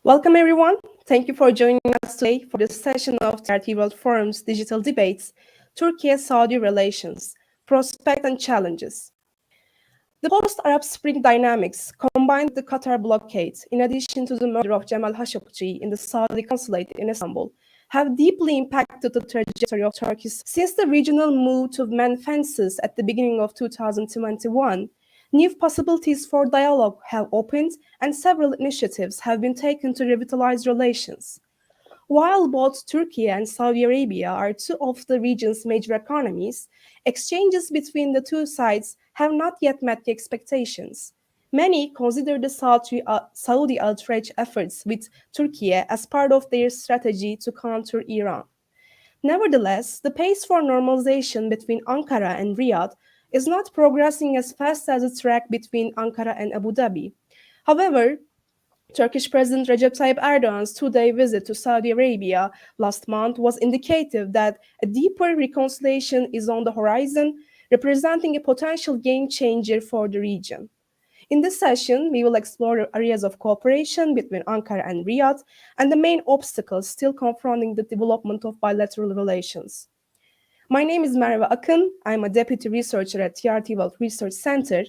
Welcome, everyone. Thank you for joining us today for this session of TRT World Forum's digital debates, Turkiye-Saudi relations, prospect and challenges. The post-Arab Spring dynamics, combined with the Qatar blockade, in addition to the murder of Jamal Khashoggi in the Saudi consulate in Istanbul, have deeply impacted the trajectory of Turkey since the regional move to mend fences at the beginning of 2021. New possibilities for dialogue have opened, and several initiatives have been taken to revitalize relations. While both Turkey and Saudi Arabia are two of the region's major economies, exchanges between the two sides have not yet met the expectations. Many consider the Saudi outrage efforts with Turkey as part of their strategy to counter Iran. Nevertheless, the pace for normalization between Ankara and Riyadh is not progressing as fast as the track between Ankara and Abu Dhabi. However, Turkish President Recep Tayyip Erdogan's two-day visit to Saudi Arabia last month was indicative that a deeper reconciliation is on the horizon, representing a potential game changer for the region. In this session, we will explore areas of cooperation between Ankara and Riyadh and the main obstacles still confronting the development of bilateral relations. My name is Merve Akın. I'm a deputy researcher at TRT World Research Center.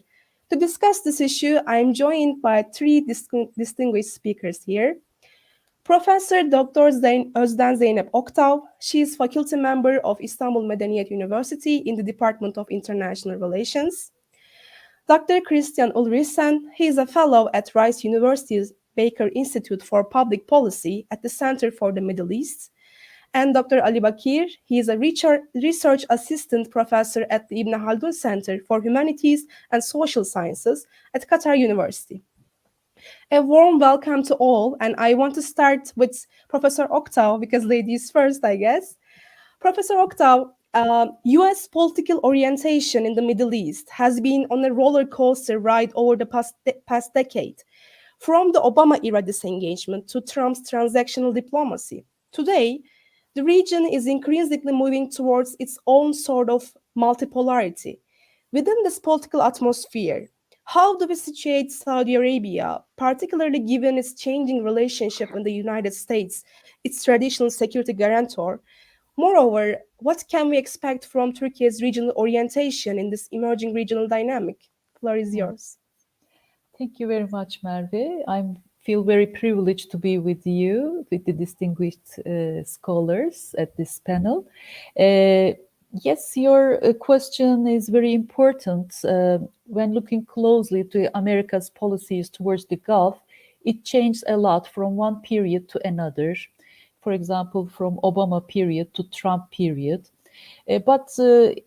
To discuss this issue, I am joined by three distinguished speakers here. Professor Dr. Özden Zeynep Oktav. She is faculty member of Istanbul Medeniyet University in the Department of International Relations. Dr. Christian Ulrisen. He is a fellow at Rice University's Baker Institute for Public Policy at the Center for the Middle East. And Dr. Ali Bakir. He is a research assistant professor at the Ibn Khaldun Center for Humanities and Social Sciences at Qatar University. A warm welcome to all, and I want to start with Professor Oktav, because ladies first, I guess. Professor Oktav, U.S. political orientation in the Middle East has been on a roller coaster ride over the past decade, from the Obama-era disengagement to Trump's transactional diplomacy. Today, the region is increasingly moving towards its own sort of multipolarity. Within this political atmosphere, how do we situate Saudi Arabia, particularly given its changing relationship with the United States, its traditional security guarantor? Moreover, what can we expect from Turkey's regional orientation in this emerging regional dynamic? The floor is yours. Thank you very much, Merve. I feel very privileged to be with you, with the distinguished scholars at this panel. Yes, your question is very important. When looking closely to America's policies towards the Gulf, it changed a lot from one period to another. For example, from Obama period to Trump period. But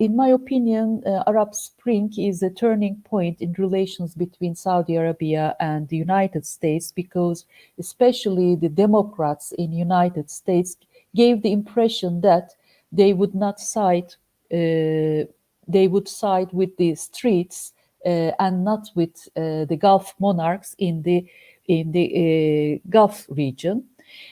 in my opinion, Arab Spring is a turning point in relations between Saudi Arabia and the United States, because especially the Democrats in the United States gave the impression that they would not side, they would side with the streets and not with the Gulf monarchs in the Gulf region.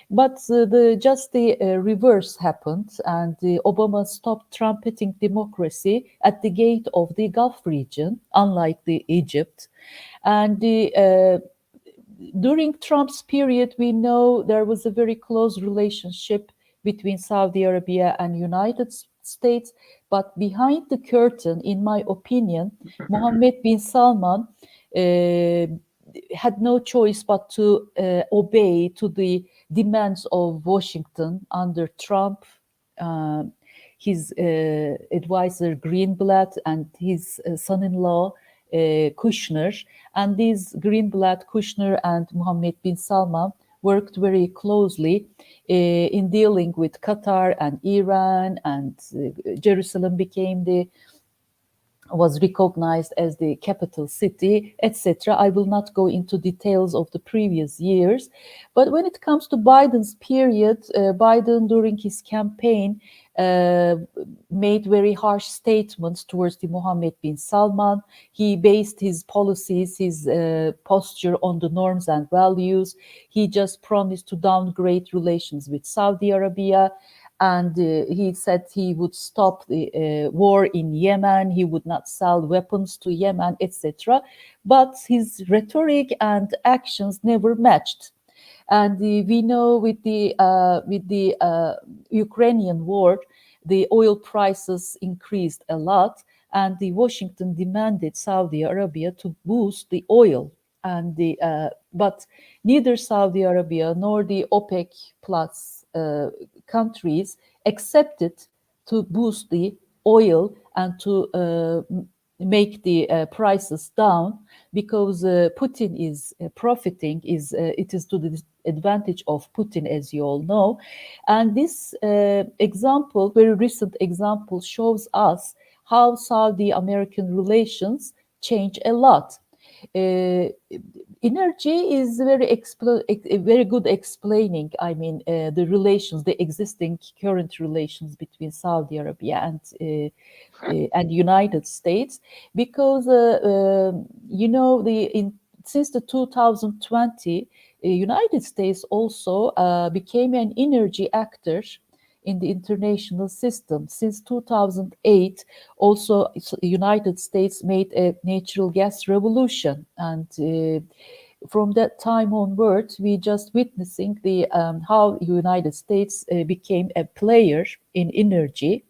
But the reverse happened, and Obama stopped trumpeting democracy at the gate of the Gulf region, unlike Egypt. And during Trump's period, we know there was a very close relationship between Saudi Arabia and United States. But behind the curtain, in my opinion, Mohammed bin Salman had no choice but to obey to the demands of Washington under Trump, his advisor Greenblatt, and his son-in-law Kushner. And these Greenblatt, Kushner, and Mohammed bin Salman worked very closely in dealing with Qatar and Iran, and Jerusalem was recognized as the capital city, etc. I will not go into details of the previous years. But when it comes to Biden's period, Biden during his campaign made very harsh statements towards the Mohammed bin Salman. He based his policies, his posture on the norms and values. He just promised to downgrade relations with Saudi Arabia. And he said he would stop the war in Yemen, he would not sell weapons to Yemen, etc. But his rhetoric and actions never matched. And we know with the Ukrainian war, the oil prices increased a lot, and the Washington demanded Saudi Arabia to boost the oil. And but neither Saudi Arabia nor the OPEC plus countries accepted to boost the oil and to make the prices down, because Putin is profiting. It is to the advantage of Putin, as you all know. And this example, very recent example, shows us how Saudi American relations change a lot. Uh, Energy is very good explaining, I mean, the relations, the existing current relations between Saudi Arabia and United States, because you know, since the 2020, United States also became an energy actor in the international system. Since 2008, also United States made a natural gas revolution, and from that time onwards, we just witnessing the how United States became a player in energy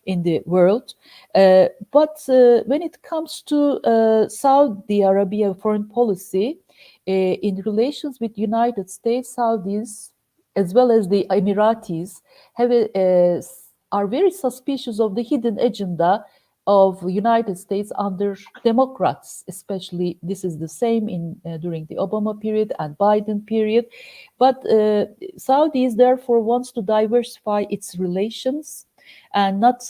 in the world. But when it comes to Saudi Arabia foreign policy, in relations with United States, Saudis as well as the Emiratis are very suspicious of the hidden agenda of United States under Democrats. Especially, this is the same in during the Obama period and Biden period. But Saudis therefore wants to diversify its relations and not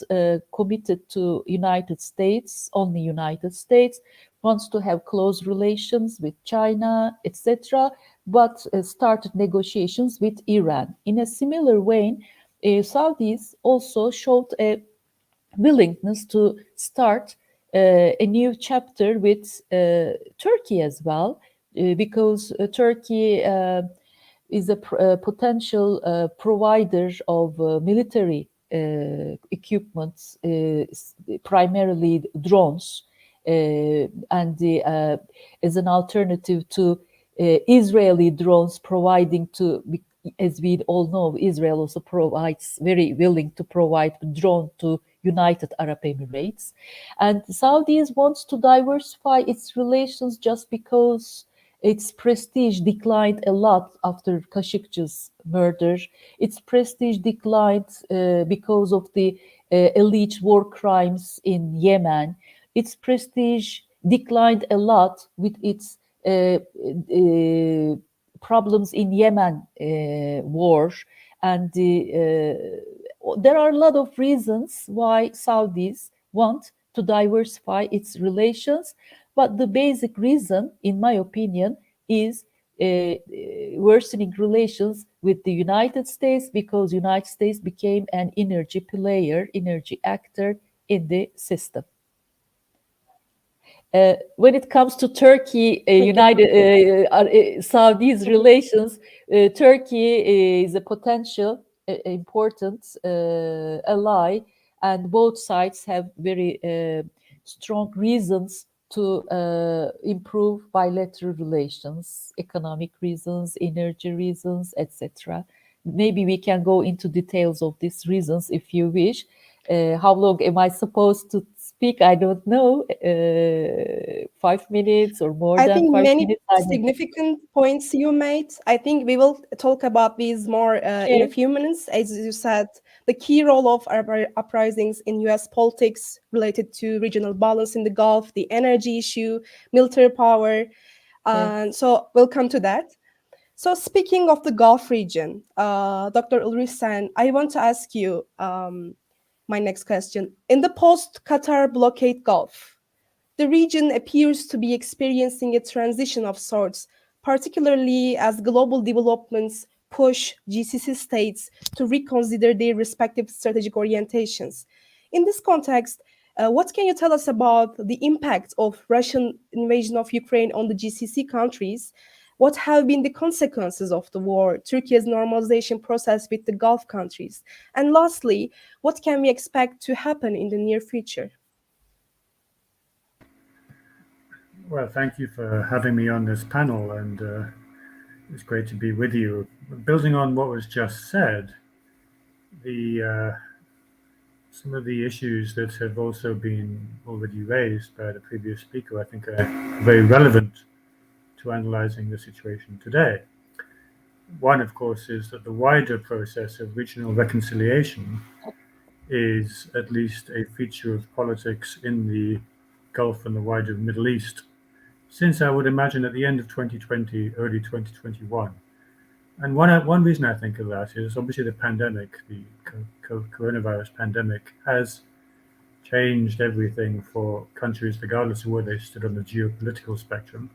committed to United States, only United States, wants to have close relations with China, etc., but started negotiations with Iran. In a similar vein, Saudis also showed a willingness to start a new chapter with Turkey as well, because Turkey is a potential provider of military equipment, primarily drones, and as an alternative to Israeli drones providing to, as we all know, Israel also provides, very willing to provide drone to United Arab Emirates. And Saudis wants to diversify its relations just because its prestige declined a lot after Khashoggi's murder. Its prestige declined because of the alleged war crimes in Yemen. Its prestige declined a lot with its problems in Yemen war, and there are a lot of reasons why Saudis want to diversify its relations, but the basic reason, in my opinion, is worsening relations with the United States, because United States became an energy player, energy actor in the system. When it comes to Turkey, Saudi's relations, Turkey is a potential important ally, and both sides have very strong reasons to improve bilateral relations, economic reasons, energy reasons, etc. Maybe we can go into details of these reasons if you wish. How long am I supposed to speak? I don't know. 5 minutes or more I than think five many minutes? I don't know. significant points you made. I think we will talk about these more in a Okay. few minutes. As you said, the key role of uprisings in US politics related to regional balance in the Gulf, the energy issue, military power. Yes. And so we'll come to that. So speaking of the Gulf region, Dr. Ulrichsen, I want to ask you my next question. In the post-Qatar blockade Gulf, the region appears to be experiencing a transition of sorts, particularly as global developments push GCC states to reconsider their respective strategic orientations. In this context, what can you tell us about the impact of Russian invasion of Ukraine on the GCC countries? What have been the consequences of the war, Turkey's normalization process with the Gulf countries? And lastly, what can we expect to happen in the near future? Well, thank you for having me on this panel. And It's great to be with you. Building on what was just said, the some of the issues that have also been already raised by the previous speaker, I think, are very relevant to analyzing the situation today. One, of course, is that the wider process of regional reconciliation is at least a feature of politics in the Gulf and the wider Middle East since I would imagine at the end of 2020, early 2021. And one reason I think of that is obviously the pandemic, the coronavirus pandemic, has changed everything for countries, regardless of where they stood on the geopolitical spectrum.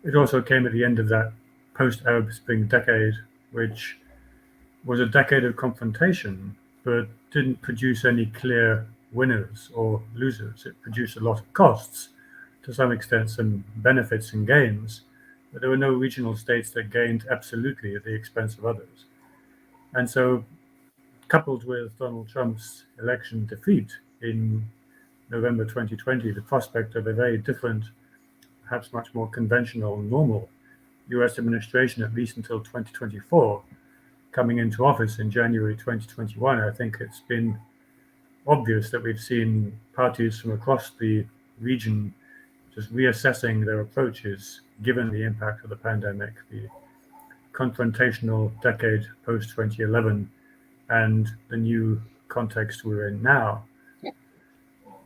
It also came at the end of that post Arab Spring decade, which was a decade of confrontation, but didn't produce any clear winners or losers. It produced a lot of costs, to some extent, some benefits and gains, but there were no regional states that gained absolutely at the expense of others. And so, coupled with Donald Trump's election defeat in November 2020, the prospect of a very different, perhaps much more conventional, normal US administration, at least until 2024, coming into office in January 2021, I think it's been obvious that we've seen parties from across the region just reassessing their approaches given the impact of the pandemic, the confrontational decade post 2011, and the new context we're in now.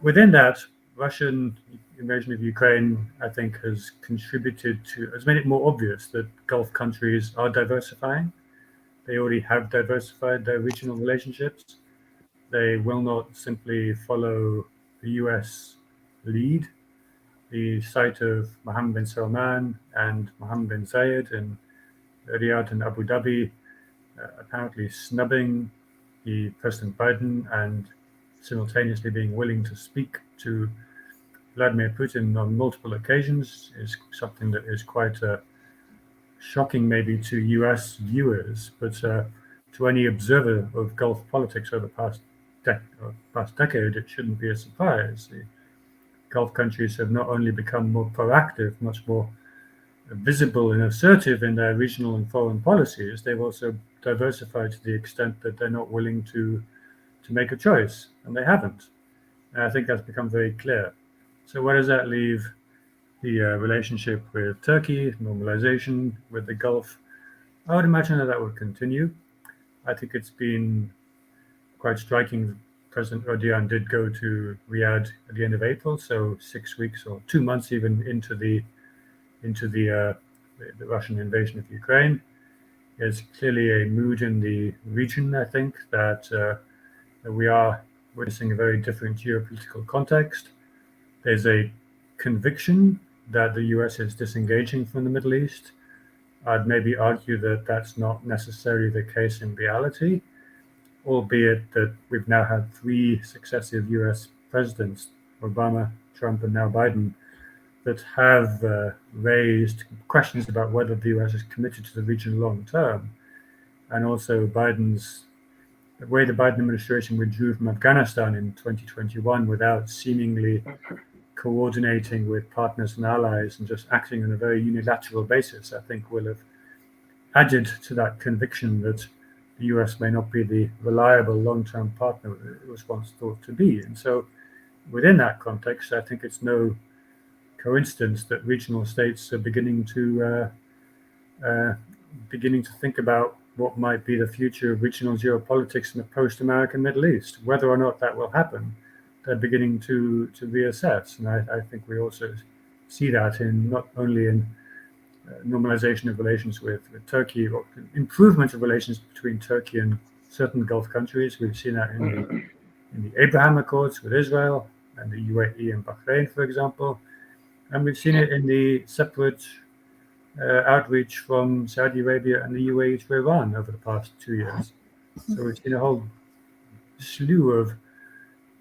Within that, Russian invasion of Ukraine, I think, has made it more obvious that Gulf countries are diversifying. They already have diversified their regional relationships. They will not simply follow the US lead. The sight of Mohammed bin Salman and Mohammed bin Zayed in Riyadh and Abu Dhabi apparently snubbing the President Biden and simultaneously being willing to speak to Vladimir Putin on multiple occasions is something that is quite shocking maybe to US viewers, but to any observer of Gulf politics over the past decade, it shouldn't be a surprise. The Gulf countries have not only become more proactive, much more visible and assertive in their regional and foreign policies, they've also diversified to the extent that they're not willing to make a choice, and they haven't. And I think that's become very clear. So where does that leave the relationship with Turkey, normalization with the Gulf? I would imagine that that would continue. I think it's been quite striking. President Erdogan did go to Riyadh at the end of April, so 6 weeks or 2 months even into the Russian invasion of Ukraine. There's clearly a mood in the region, I think, that we are witnessing a very different geopolitical context. There's a conviction that the US is disengaging from the Middle East. I'd maybe argue that that's not necessarily the case in reality, albeit that we've now had three successive US presidents, Obama, Trump, and now Biden, that have raised questions about whether the US is committed to the region long term. And also the way the Biden administration withdrew from Afghanistan in 2021 without seemingly coordinating with partners and allies and just acting on a very unilateral basis, I think will have added to that conviction that the US may not be the reliable long-term partner it was once thought to be. And so within that context, I think it's no coincidence that regional states are beginning to think about what might be the future of regional geopolitics in the post-American Middle East. Whether or not that will happen, they're beginning to reassess. And I think we also see that in not only in normalization of relations with Turkey, or improvement of relations between Turkey and certain Gulf countries. We've seen that in the Abraham Accords with Israel and the UAE and Bahrain, for example. And we've seen it in the separate outreach from Saudi Arabia and the UAE to Iran over the past 2 years. So we've seen a whole slew of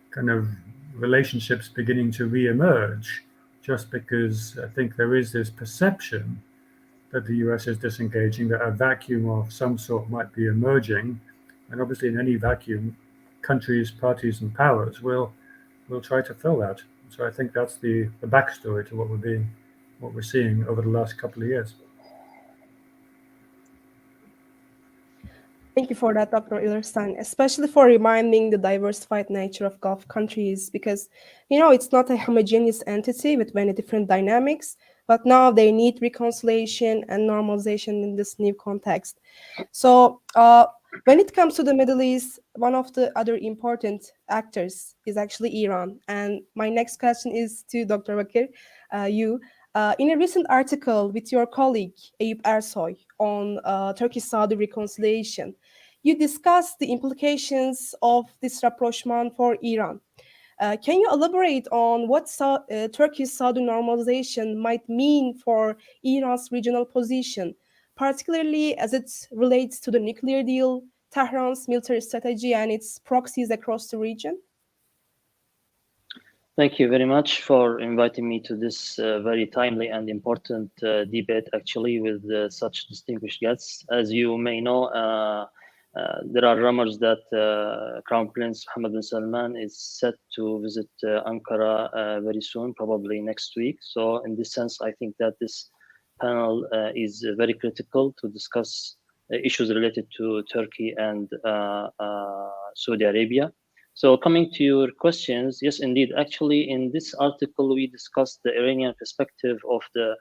kind of relationships beginning to re-emerge just because I think there is this perception that the US is disengaging, that a vacuum of some sort might be emerging. And obviously in any vacuum, countries, parties, and powers will try to fill that. So I think that's the backstory to what we're seeing over the last couple of years. Thank you for that, Dr. Illerstein, especially for reminding the diversified nature of Gulf countries because, it's not a homogeneous entity with many different dynamics, but now they need reconciliation and normalization in this new context. So, when it comes to the Middle East, one of the other important actors is actually Iran. And my next question is to Dr. Bakir, you. In a recent article with your colleague Eyüp Ersoy on Turkish-Saudi reconciliation, you discussed the implications of this rapprochement for Iran. Can you elaborate on what Turkish-Saudi normalization might mean for Iran's regional position, particularly as it relates to the nuclear deal, Tehran's military strategy, and its proxies across the region? Thank you very much for inviting me to this very timely and important debate, actually, with such distinguished guests. As you may know, there are rumors that Crown Prince Mohammed bin Salman is set to visit Ankara very soon, probably next week. So in this sense, I think that this panel is very critical to discuss issues related to Turkey and Saudi Arabia. So coming to your questions, yes, indeed. Actually, in this article, we discussed the Iranian perspective of the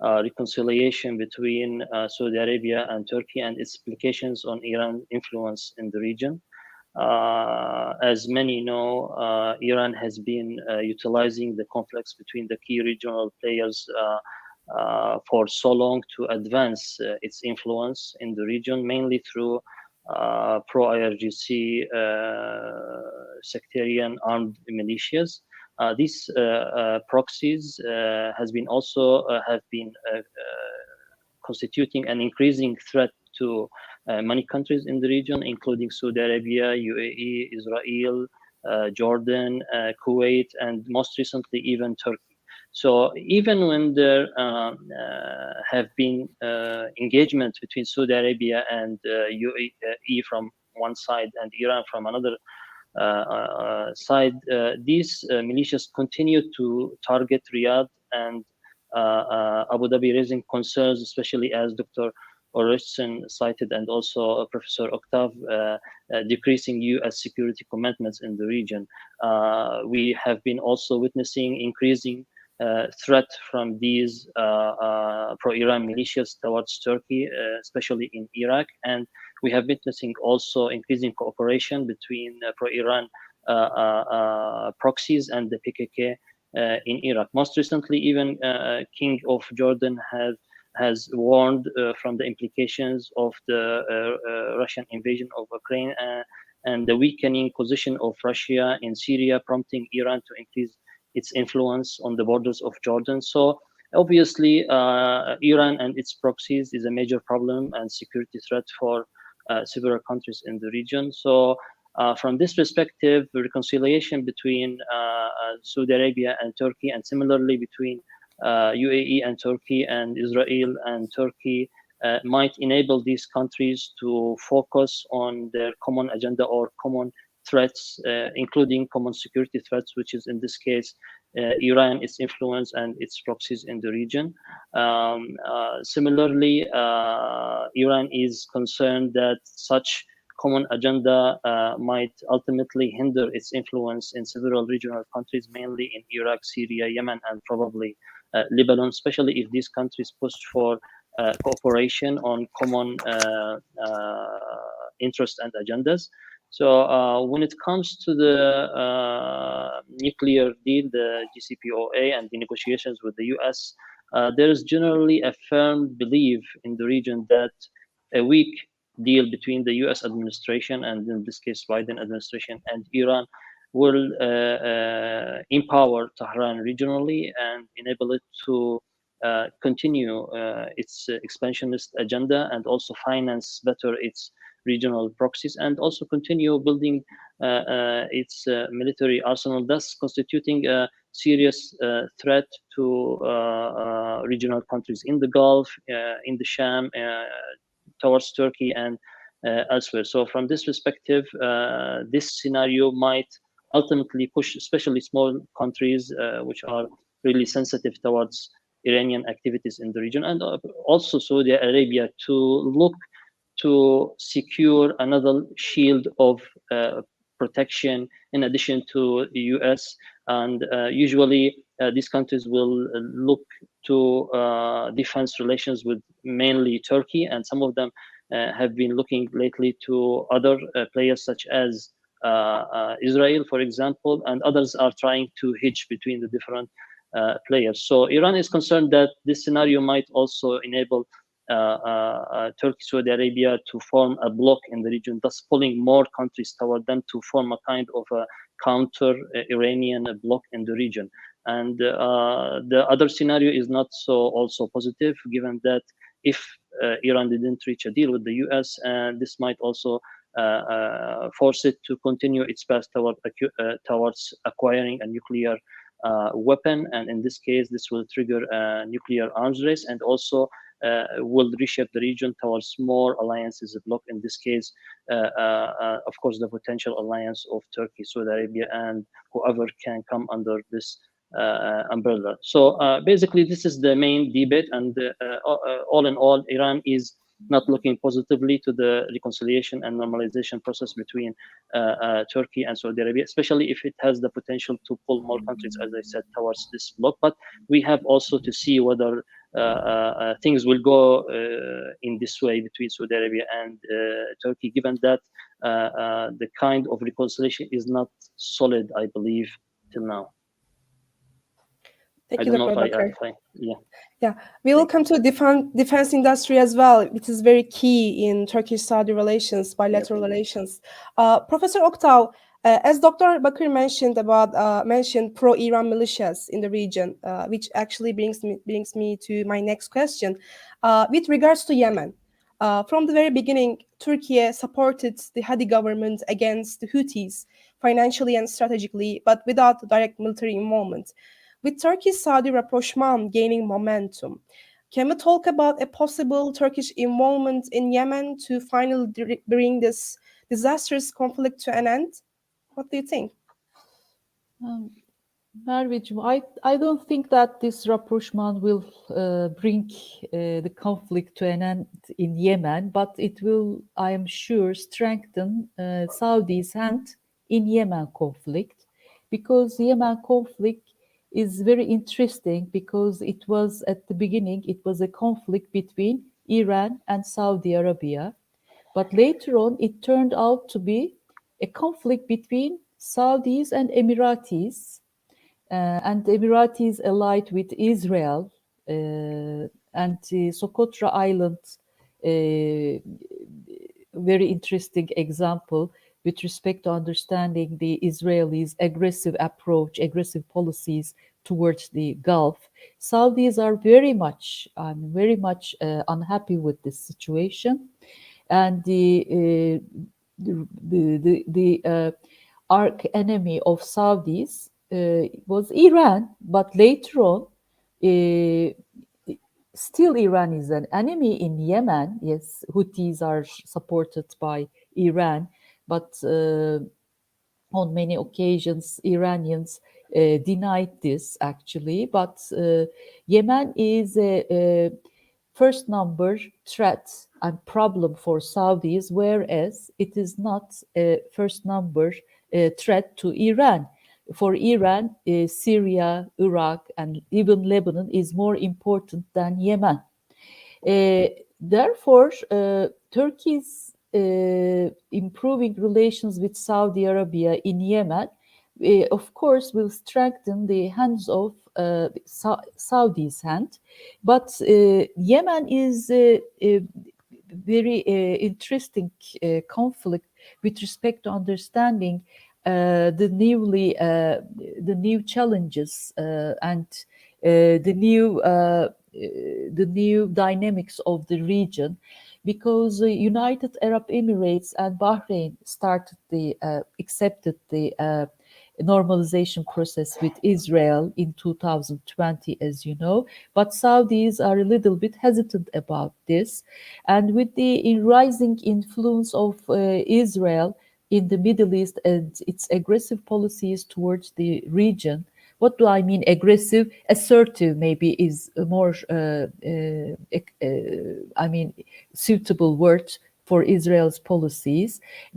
reconciliation between Saudi Arabia and Turkey and its implications on Iran influence in the region. As many know, Iran has been utilizing the conflicts between the key regional players for so long to advance its influence in the region, mainly through pro-IRGC sectarian armed militias. These proxies have been constituting an increasing threat to many countries in the region, including Saudi Arabia, UAE, Israel, Jordan, Kuwait, and most recently even Turkey. So even when there have been engagement between Saudi Arabia and UAE from one side and Iran from another side, these militias continue to target Riyadh and Abu Dhabi, raising concerns, especially as Dr. Orison cited and also Professor Octave, decreasing U.S. security commitments in the region. We have been also witnessing increasing threat from these pro-Iran militias towards Turkey, especially in Iraq, and we have witnessing also increasing cooperation between pro-Iran proxies and the PKK in Iraq. Most recently, even King of Jordan has warned from the implications of the Russian invasion of Ukraine and the weakening position of Russia in Syria, prompting Iran to increase its influence on the borders of Jordan. So obviously, Iran and its proxies is a major problem and security threat for several countries in the region. So from this perspective, the reconciliation between Saudi Arabia and Turkey, and similarly between UAE and Turkey and Israel and Turkey, might enable these countries to focus on their common agenda or common threats, including common security threats, which is in this case Iran, its influence, and its proxies in the region. Similarly, Iran is concerned that such common agenda might ultimately hinder its influence in several regional countries, mainly in Iraq, Syria, Yemen, and probably Lebanon, especially if these countries push for cooperation on common interests and agendas. So when it comes to the nuclear deal, the JCPOA, and the negotiations with the US, there is generally a firm belief in the region that a weak deal between the US administration, and in this case Biden administration, and Iran will empower Tehran regionally and enable it to continue its expansionist agenda and also finance better its regional proxies and also continue building its military arsenal, thus constituting a serious threat to regional countries in the Gulf, in the Sham, towards Turkey and elsewhere. So from this perspective, this scenario might ultimately push especially small countries which are really sensitive towards Iranian activities in the region, and also Saudi Arabia, to look to secure another shield of protection in addition to the US. And usually these countries will look to defense relations with mainly Turkey, and some of them have been looking lately to other players such as Israel, for example, and others are trying to hedge between the different players. So Iran is concerned that this scenario might also enable Turkey, Saudi Arabia to form a bloc in the region, thus pulling more countries toward them to form a kind of a counter Iranian bloc in the region. And the other scenario is not so also positive, given that if Iran didn't reach a deal with the US, this might also force it to continue its path towards acquiring a nuclear weapon. And in this case, this will trigger a nuclear arms race, and also will reshape the region towards more alliances bloc. In this case, of course, the potential alliance of Turkey, Saudi Arabia, and whoever can come under this umbrella. So basically, this is the main debate, and all in all, Iran is not looking positively to the reconciliation and normalization process between Turkey and Saudi Arabia, especially if it has the potential to pull more countries, as I said, towards this bloc. But we have also to see whether things will go in this way between Saudi Arabia and Turkey, given that the kind of reconciliation is not solid, I believe, till now. Thank I you, don't know Dr. if I yeah. Yeah, we will come to defense industry as well. It is very key in Turkish-Saudi relations, bilateral relations. Professor Oktay, as Dr. Bakır mentioned mentioned pro-Iran militias in the region, which actually brings me to my next question. With regards to Yemen, from the very beginning, Turkey supported the Hadi government against the Houthis financially and strategically, but without direct military involvement. With Turkish-Saudi rapprochement gaining momentum, can we talk about a possible Turkish involvement in Yemen to finally bring this disastrous conflict to an end? What do you think? Merveciğim, I don't think that this rapprochement will bring the conflict to an end in Yemen, but it will, I am sure, strengthen Saudi's hand in Yemen conflict, because Yemen conflict is very interesting, because it was at the beginning, it was a conflict between Iran and Saudi Arabia, but later on it turned out to be a conflict between Saudis and Emiratis. And the Emiratis allied with Israel, and Socotra Island, very interesting example with respect to understanding the Israelis' aggressive approach, aggressive policies towards the Gulf. Saudis are very much unhappy with this situation, and the arch enemy of Saudis was Iran, but later on, still Iran is an enemy in Yemen. Yes, Houthis are supported by Iran, but on many occasions, Iranians denied this actually. But Yemen is a first number threat and problem for Saudis, whereas it is not a first number threat to Iran. For Iran, Syria, Iraq, and even Lebanon is more important than Yemen. Therefore, Turkey's improving relations with Saudi Arabia in Yemen, of course, will strengthen the hands of Saudi's hand. But Yemen is a very interesting conflict with respect to understanding the new challenges and the new dynamics of the region, because United Arab Emirates and Bahrain accepted the normalization process with Israel in 2020, as you know, but Saudis are a little bit hesitant about this. And with the rising influence of Israel in the Middle East and its aggressive policies towards the region. What do I mean aggressive? Assertive maybe is a more, suitable word for Israel's policies,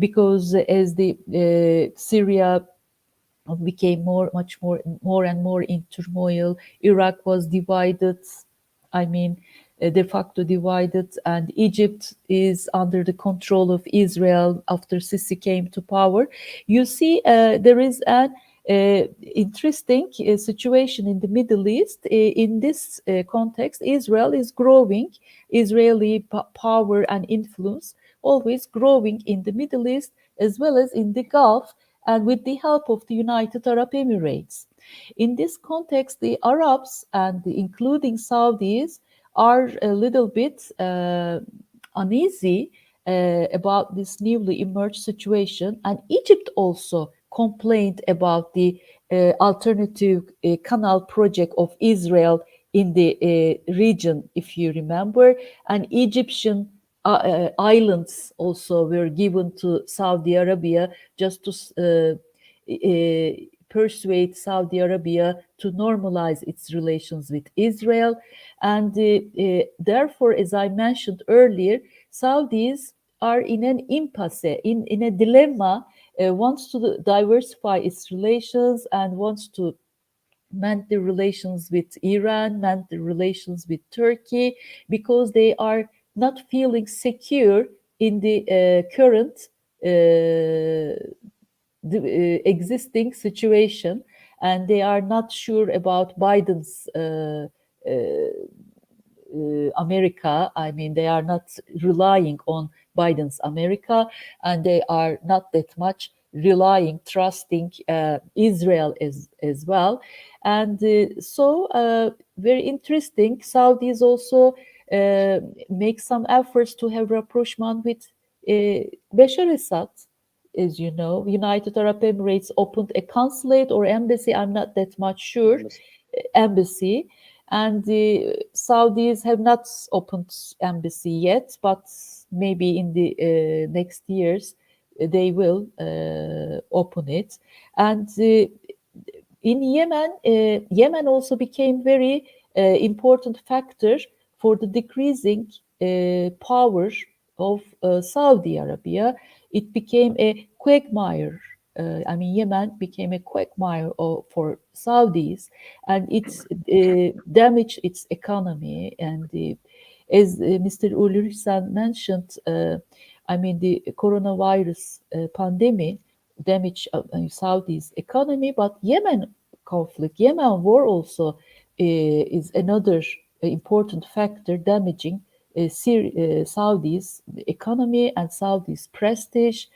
because as the Syria became more and more in turmoil, Iraq was divided. I mean, de facto divided, and Egypt is under the control of Israel after Sisi came to power. You see, there is an interesting situation in the Middle East. In this context, Israel is growing. Israeli power and influence always growing in the Middle East as well as in the Gulf, and with the help of the United Arab Emirates. In this context, the Arabs, and including Saudis, are a little bit uneasy about this newly emerged situation. And Egypt also complained about the alternative canal project of Israel in the region, if you remember. And Egyptian islands also were given to Saudi Arabia just to persuade Saudi Arabia to normalize its relations with Israel. And therefore, as I mentioned earlier, Saudis are in an impasse, in a dilemma, wants to diversify its relations and wants to mend the relations with Iran, mend the relations with Turkey, because they are not feeling secure in the current the existing situation, and they are not sure about Biden's America. I mean, they are not relying on Biden's America, and they are not that much relying, trusting Israel as well. And very interesting. Saudis also make some efforts to have rapprochement with Bashar Assad. As you know, United Arab Emirates opened a consulate or embassy, I'm not that much sure, embassy. And the Saudis have not opened embassy yet, but maybe in the next years they will open it. And in Yemen, Yemen also became very important factor for the decreasing power of Saudi Arabia. It became a quagmire. I mean, Yemen became a quagmire for Saudis, and it's damaged its economy. And as Mr. Ulrich mentioned, I mean, the coronavirus pandemic damaged Saudi's economy, but Yemen conflict, Yemen war also is another important factor damaging Saudi's economy and Saudi's prestige,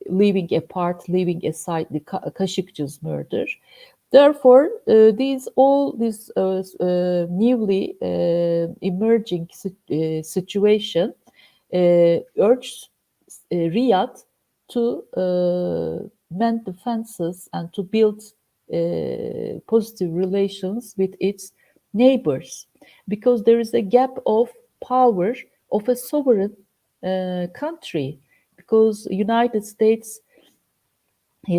leaving aside the Khashoggi's murder. Therefore, these newly emerging situation urged Riyadh to mend the fences and to build positive relations with its neighbors, because there is a gap of power of a sovereign country, because United States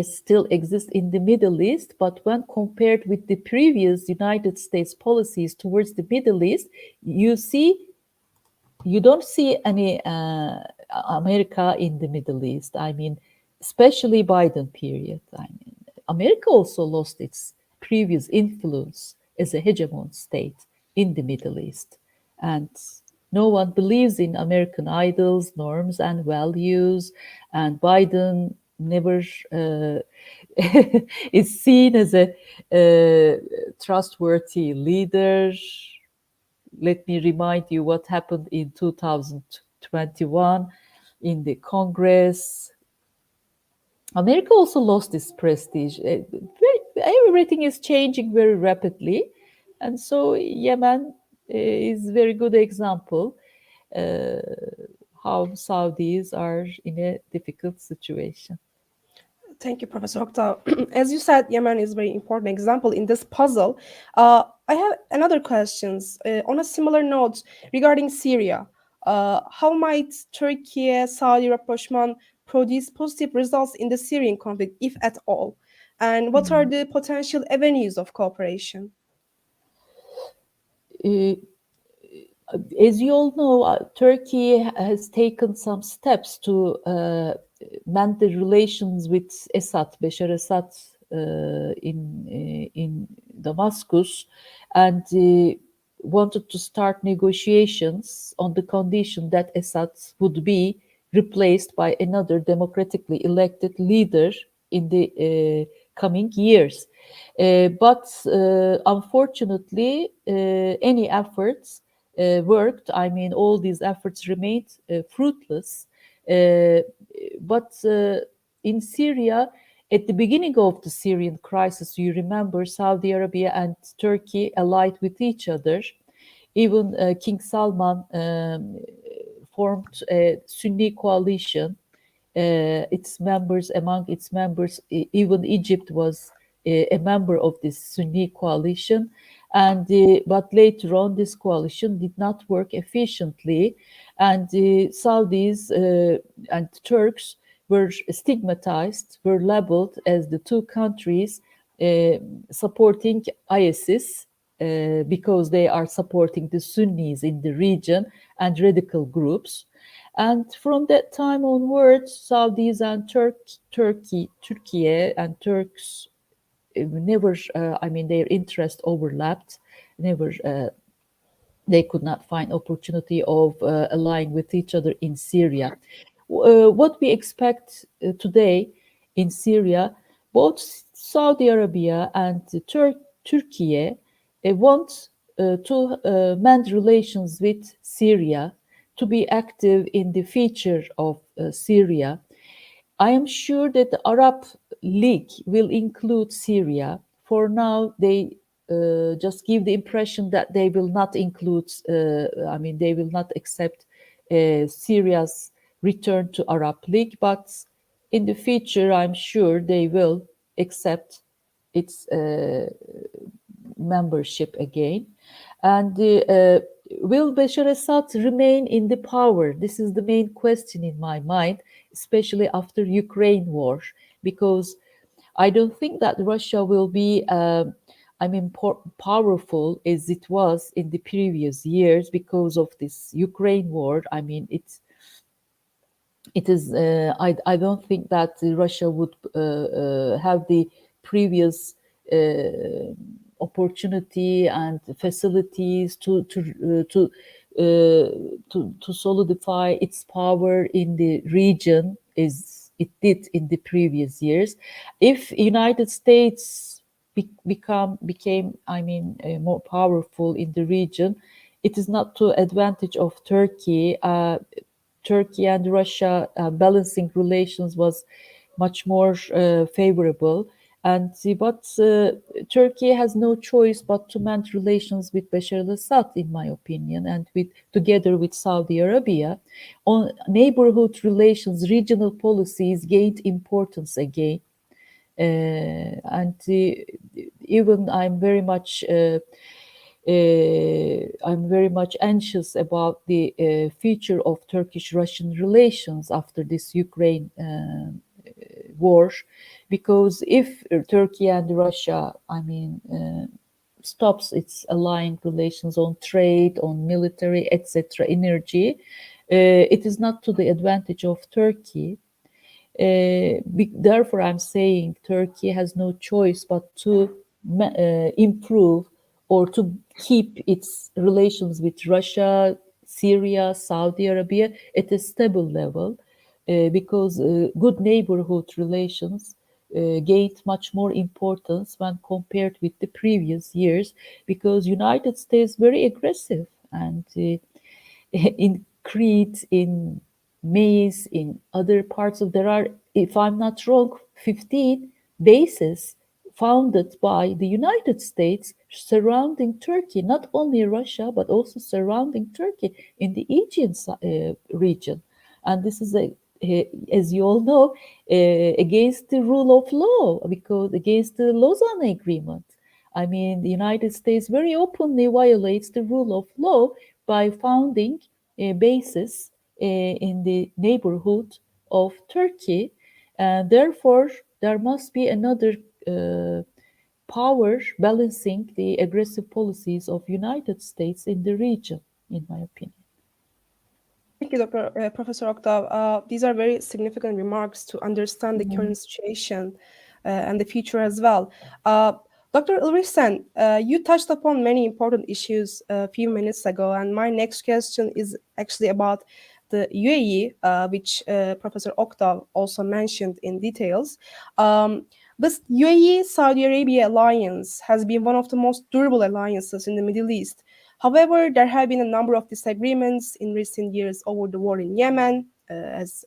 still exists in the Middle East, but when compared with the previous United States policies towards the Middle East, you don't see any America in the Middle East. I mean, especially Biden period. I mean, America also lost its previous influence as a hegemon state in the Middle East. And no one believes in American ideals, norms, and values. And Biden never is seen as a trustworthy leader. Let me remind you what happened in 2021 in the Congress. America also lost its prestige. Everything is changing very rapidly. And so Yemen is a very good example how Saudis are in a difficult situation. Thank you, Professor Okta. As you said, Yemen is a very important example in this puzzle. I have another questions on a similar note regarding Syria. How might Turkey-Saudi rapprochement produce positive results in the Syrian conflict, if at all? And what are the potential avenues of cooperation? as you all know, Turkey has taken some steps to mend the relations with Bashar Assad, in Damascus, and wanted to start negotiations on the condition that Assad would be replaced by another democratically elected leader in the coming years. But unfortunately, any efforts worked. I mean, all these efforts remained fruitless. But in Syria, at the beginning of the Syrian crisis, you remember Saudi Arabia and Turkey allied with each other. Even King Salman formed a Sunni coalition. Among its members, even Egypt was a member of this Sunni coalition. And but later on, this coalition did not work efficiently, and the Saudis and Turks were stigmatized, were labeled as the two countries supporting ISIS, because they are supporting the Sunnis in the region and radical groups. And from that time onwards, Saudis and Turkey and Turks never, I mean, their interest overlapped. Never, they could not find opportunity of allying with each other in Syria. What we expect today in Syria, both Saudi Arabia and Turkey want to mend relations with Syria, to be active in the future of Syria. I am sure that the Arab League will include Syria. For now, they just give the impression that they will not include, they will not accept Syria's return to Arab League, but in the future, I'm sure they will accept its membership again. And will Bashar Assad remain in the power? This is the main question in my mind, especially after Ukraine war, because I don't think that Russia will be powerful as it was in the previous years because of this Ukraine war. I mean, it is. I don't think that Russia would have the previous opportunity and facilities to solidify its power in the region as it did in the previous years. If United States became, more powerful in the region, it is not to advantage of Turkey. Turkey and Russia balancing relations was much more favorable. But Turkey has no choice but to mend relations with Bashar al-Assad, in my opinion, and together with Saudi Arabia. On neighborhood relations, regional policies gained importance again. Even I'm very much anxious about the future of Turkish-Russian relations after this Ukraine war, because if Turkey and Russia, stops its allying relations on trade, on military, etc., energy, it is not to the advantage of Turkey. Therefore, I'm saying Turkey has no choice but to improve or to keep its relations with Russia, Syria, Saudi Arabia at a stable level, because good neighborhood relations gained much more importance when compared with the previous years, because United States very aggressive and in Crete, in Maze, in other parts of there are, if I'm not wrong, 15 bases founded by the United States surrounding Turkey, not only Russia, but also surrounding Turkey in the Aegean region. And this is, as you all know, against the rule of law, because against the Lausanne Agreement. I mean, the United States very openly violates the rule of law by founding bases in the neighborhood of Turkey. And therefore, there must be another power balancing the aggressive policies of United States in the region. in my opinion. Thank you, Professor Octav. These are very significant remarks to understand the current situation and the future as well. Dr. Ilrisen, you touched upon many important issues a few minutes ago, and my next question is actually about the UAE, which Professor Octav also mentioned in details. This UAE-Saudi Arabia alliance has been one of the most durable alliances in the Middle East. However, there have been a number of disagreements in recent years over the war in Yemen, as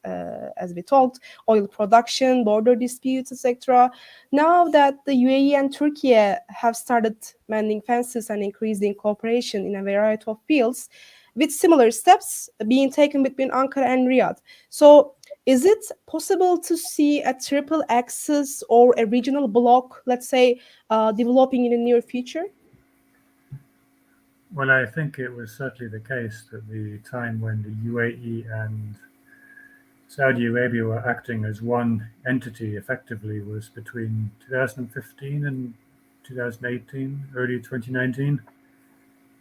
we talked, oil production, border disputes, etc. Now that the UAE and Turkey have started mending fences and increasing cooperation in a variety of fields, with similar steps being taken between Ankara and Riyadh. So, is it possible to see a triple axis or a regional bloc, let's say, developing in the near future? Well, I think it was certainly the case that the time when the UAE and Saudi Arabia were acting as one entity effectively was between 2015 and 2018, early 2019.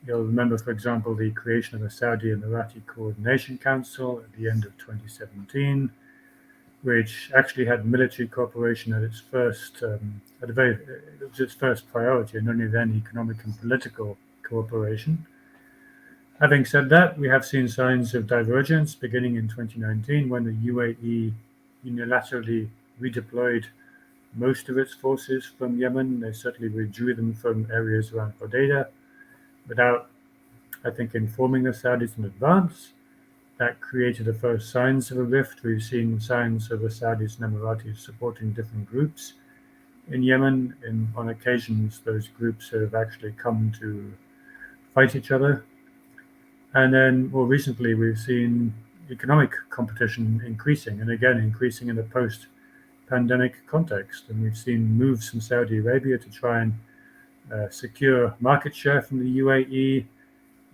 You'll remember, for example, the creation of the Saudi Emirati Coordination Council at the end of 2017, which actually had military cooperation at its first, it was its first priority, and only then economic and political cooperation. Having said that, we have seen signs of divergence beginning in 2019 when the UAE unilaterally redeployed most of its forces from Yemen. They certainly withdrew them from areas around Hodeidah without, I think, informing the Saudis in advance. That created the first signs of a rift. We've seen signs of the Saudis and Emiratis supporting different groups in Yemen. On occasions, those groups have actually come to fight each other. And then more recently, we've seen economic competition increasing, and again, increasing in a post-pandemic context. And we've seen moves from Saudi Arabia to try and secure market share from the UAE.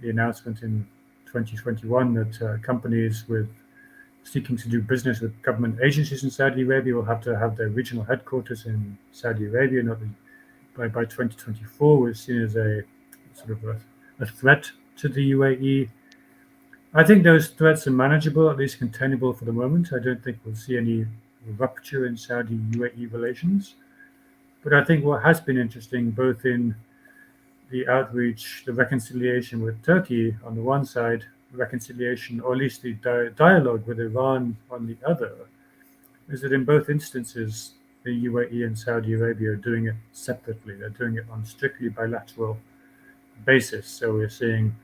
The announcement in 2021 that companies seeking to do business with government agencies in Saudi Arabia will have to have their regional headquarters in Saudi Arabia. By 2024, we're seen as a sort of a threat to the UAE. I think those threats are manageable, at least containable for the moment. I don't think we'll see any rupture in Saudi-UAE relations. But I think what has been interesting, both in the outreach, the reconciliation with Turkey on the one side, reconciliation, or at least the dialogue with Iran on the other, is that in both instances, the UAE and Saudi Arabia are doing it separately. They're doing it on strictly bilateral basis. So we're seeing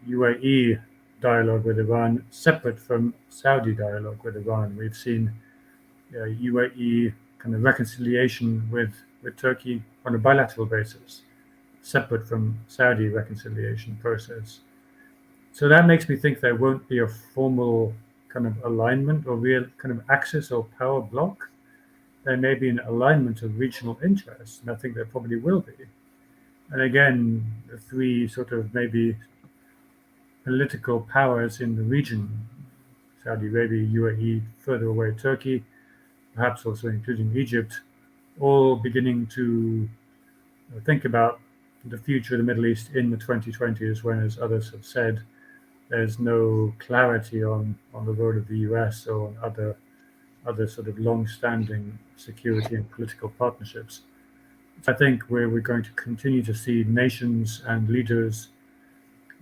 UAE dialogue with Iran separate from Saudi dialogue with Iran. We've seen UAE kind of reconciliation with Turkey on a bilateral basis, separate from Saudi reconciliation process. So that makes me think there won't be a formal kind of alignment or real kind of axis or power block. There may be an alignment of regional interests, and I think there probably will be. And again, the three sort of maybe political powers in the region, Saudi Arabia, UAE, further away Turkey, perhaps also including Egypt, all beginning to think about the future of the Middle East in the 2020s, when, as others have said, there's no clarity on the road of the US or on other sort of long-standing security and political partnerships. I think we're going to continue to see nations and leaders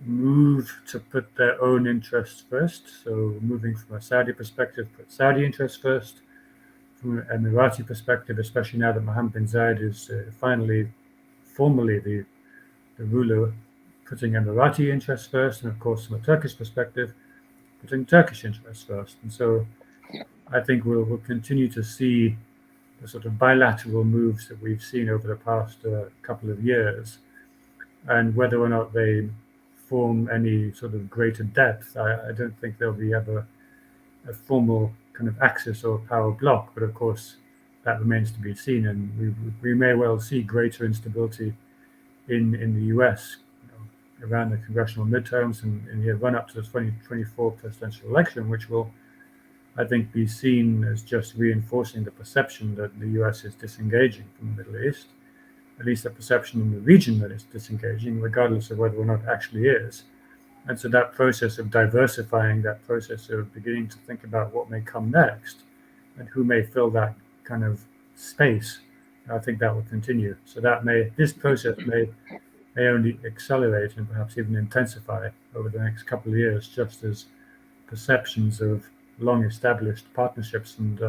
move to put their own interests first. So moving from a Saudi perspective, put Saudi interests first. From an Emirati perspective, especially now that Mohammed bin Zayed is finally formally the ruler, putting Emirati interests first, and of course from a Turkish perspective, putting Turkish interests first. And so I think we'll continue to see the sort of bilateral moves that we've seen over the past couple of years, and whether or not they form any sort of greater depth, I don't think there'll be ever a formal kind of axis or power block, but of course that remains to be seen, and we may well see greater instability in the US around the congressional midterms and in the run up to the 2024 presidential election, which will, I think, be seen as just reinforcing the perception that the US is disengaging from the Middle East, at least the perception in the region that it's disengaging, regardless of whether or not it actually is. And so that process of diversifying, that process of beginning to think about what may come next and who may fill that kind of space, I think that will continue. So this process may only accelerate and perhaps even intensify over the next couple of years, just as perceptions of long established partnerships and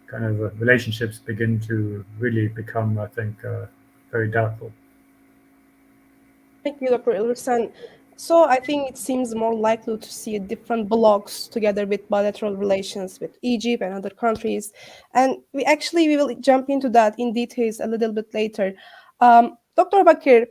kind of relationships begin to really become, I think, very doubtful. Thank you, Dr. Ilderson. So I think it seems more likely to see different blocs together with bilateral relations with Egypt and other countries. And we will jump into that in details a little bit later. Dr. Bakir,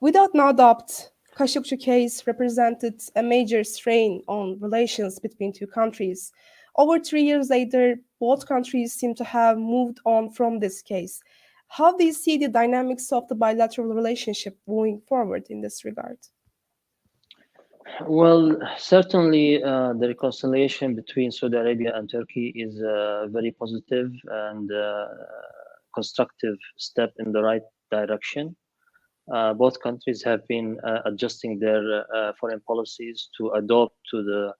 without no doubt, Khashoggi case represented a major strain on relations between two countries. Over 3 years later, both countries seem to have moved on from this case. How do you see the dynamics of the bilateral relationship moving forward in this regard? Well, certainly the reconciliation between Saudi Arabia and Turkey is a very positive and constructive step in the right direction. Both countries have been adjusting their foreign policies to adopt to the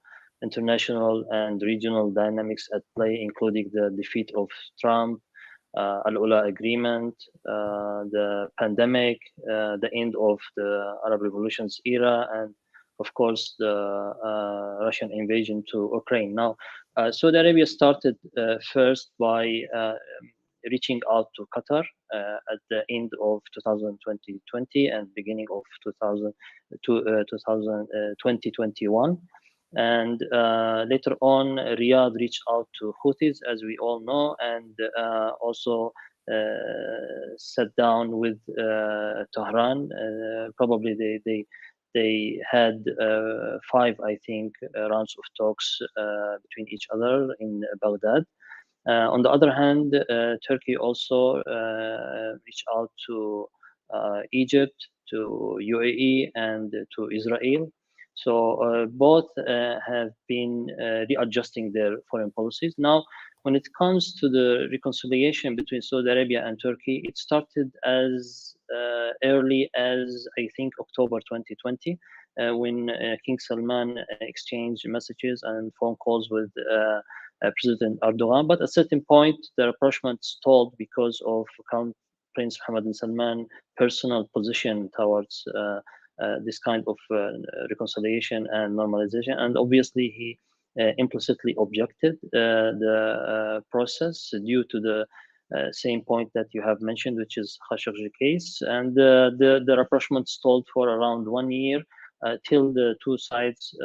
international and regional dynamics at play, including the defeat of Trump, Al-Ula Agreement, the pandemic, the end of the Arab Revolutions era, and of course the Russian invasion to Ukraine. Now, Saudi Arabia started first by reaching out to Qatar at the end of 2020 and beginning of 2021. And later on, Riyadh reached out to Houthis, as we all know, and also sat down with Tehran. Probably they had 5, I think, rounds of talks between each other in Baghdad. On the other hand, Turkey also reached out to Egypt, to UAE, and to Israel. So both have been readjusting their foreign policies. Now, when it comes to the reconciliation between Saudi Arabia and Turkey, it started as early as, I think, October 2020, when King Salman exchanged messages and phone calls with President Erdogan. But at a certain point, the rapprochement stalled because of Crown Prince Mohammed bin Salman personal position towards this kind of reconciliation and normalization. And obviously, he implicitly objected the process due to the same point that you have mentioned, which is Khashoggi case. And the rapprochement stalled for around 1 year till the two sides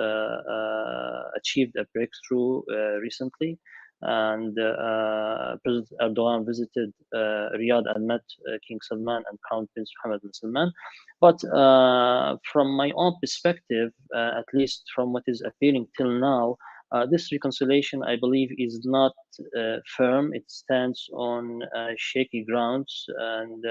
achieved a breakthrough recently. And President Erdogan visited Riyadh and met King Salman and Crown Prince Mohammed bin Salman. But from my own perspective, at least from what is appearing till now, this reconciliation, I believe, is not firm. It stands on shaky grounds, and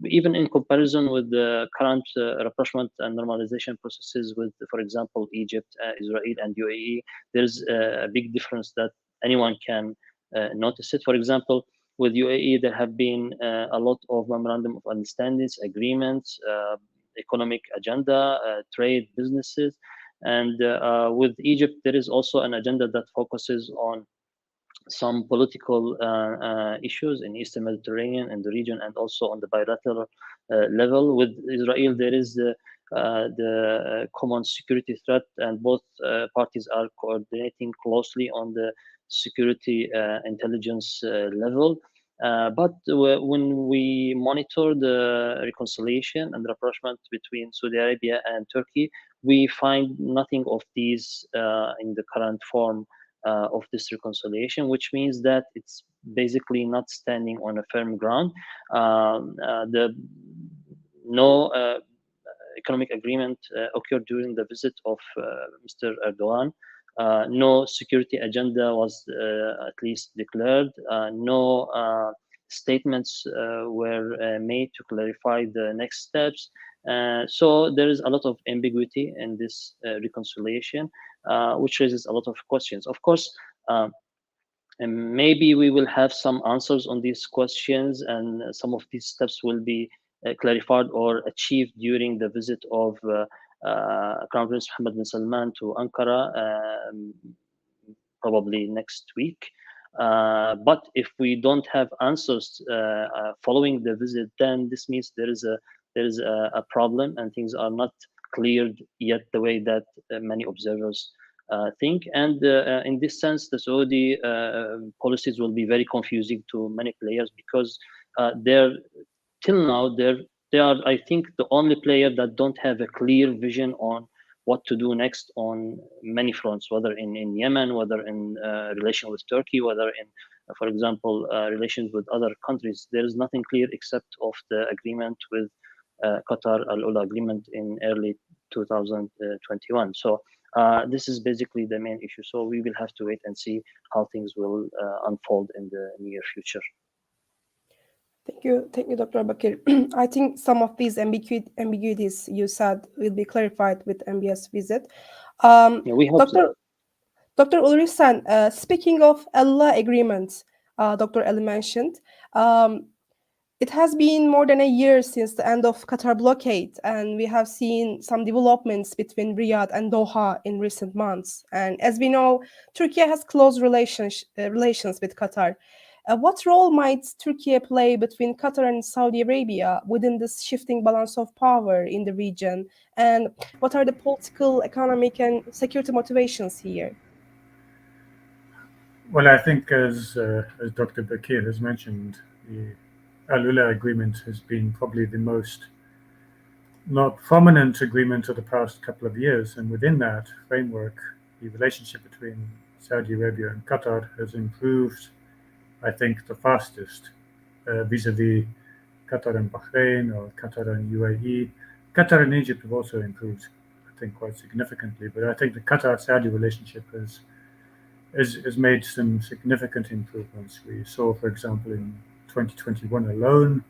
even in comparison with the current rapprochement and normalization processes with, for example, Egypt, Israel, and UAE, there's a big difference that anyone can notice it. For example, with UAE, there have been a lot of memorandum of understandings, agreements, economic agenda, trade, businesses. And with Egypt, there is also an agenda that focuses on some political issues in Eastern Mediterranean and the region, and also on the bilateral level. With Israel, there is the common security threat, and both parties are coordinating closely on the security intelligence level. But when we monitor the reconciliation and rapprochement between Saudi Arabia and Turkey, we find nothing of these in the current form of this reconciliation, which means that it's basically not standing on a firm ground. No economic agreement occurred during the visit of Mr. Erdogan. No security agenda was at least declared. No statements were made to clarify the next steps. So there is a lot of ambiguity in this reconciliation, which raises a lot of questions. Of course, and maybe we will have some answers on these questions, and some of these steps will be clarified or achieved during the visit of Crown Prince Mohammed bin Salman to Ankara probably next week. But if we don't have answers following the visit, then this means there is a problem and things are not cleared yet the way that many observers think. And in this sense, the Saudi policies will be very confusing to many players because they're till now they are, I think, the only player that don't have a clear vision on what to do next on many fronts, whether in Yemen, whether in relation with Turkey, whether in, for example, relations with other countries. There is nothing clear except of the agreement with Qatar Al-Ula agreement in early 2021. So this is basically the main issue. So we will have to wait and see how things will unfold in the near future. Thank you, Dr. Bakir. I think some of these ambiguities you said will be clarified with MBS visit. Yeah, we hope so. Dr. Ulrisan, speaking of Allah agreements, Dr. Ali mentioned, it has been more than a year since the end of Qatar blockade, and we have seen some developments between Riyadh and Doha in recent months. And as we know, Turkey has close relations with Qatar. What role might Turkey play between Qatar and Saudi Arabia within this shifting balance of power in the region? And what are the political, economic, and security motivations here? Well, I think as Dr. Bakir has mentioned, the Al-Ula agreement has been probably the most not prominent agreement of the past couple of years, and within that framework, the relationship between Saudi Arabia and Qatar has improved, I think, the fastest vis-a-vis Qatar and Bahrain or Qatar and UAE. Qatar and Egypt have also improved, I think, quite significantly, but I think the Qatar-Saudi relationship has made some significant improvements. We saw, for example, in 2021 alone,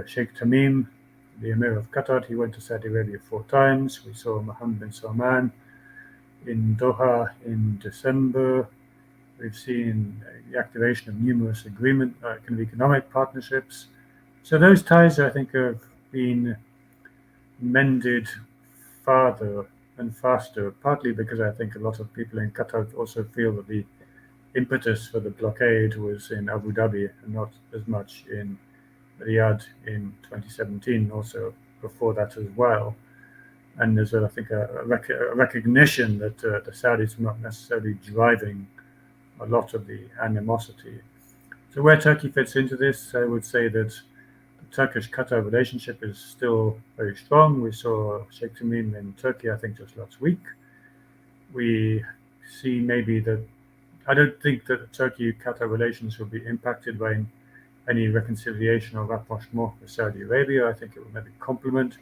Sheikh Tamim, the Emir of Qatar, he went to Saudi Arabia 4 times. We saw Mohammed bin Salman in Doha in December. We've seen the activation of numerous kind of economic partnerships. So those ties, I think, have been mended farther and faster, partly because I think a lot of people in Qatar also feel that the impetus for the blockade was in Abu Dhabi and not as much in Riyadh in 2017, also before that as well. And there's, I think, a recognition that the Saudis are not necessarily driving a lot of the animosity. So where Turkey fits into this, I would say that the Turkish-Qatar relationship is still very strong. We saw Sheikh Tamim in Turkey, I think, just last week. We see maybe that I don't think that the Turkey-Qatar relations will be impacted by any reconciliation or rapprochement with Saudi Arabia. I think it will maybe complement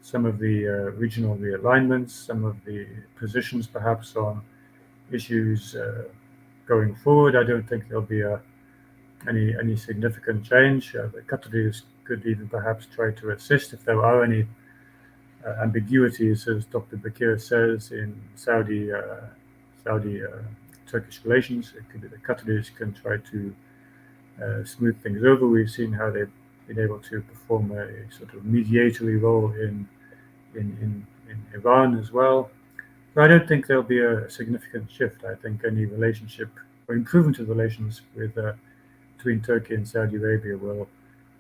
some of the regional realignments, some of the positions perhaps on issues going forward. I don't think there'll be any significant change. The Qataris could even perhaps try to assist if there are any ambiguities, as Dr. Bakir says, in Saudi-Turkish relations. It could be the Qataris can try to smooth things over. We've seen how they've been able to perform a sort of mediatory role in Iran as well. But I don't think there'll be a significant shift. I think any relationship or improvement of relations between Turkey and Saudi Arabia will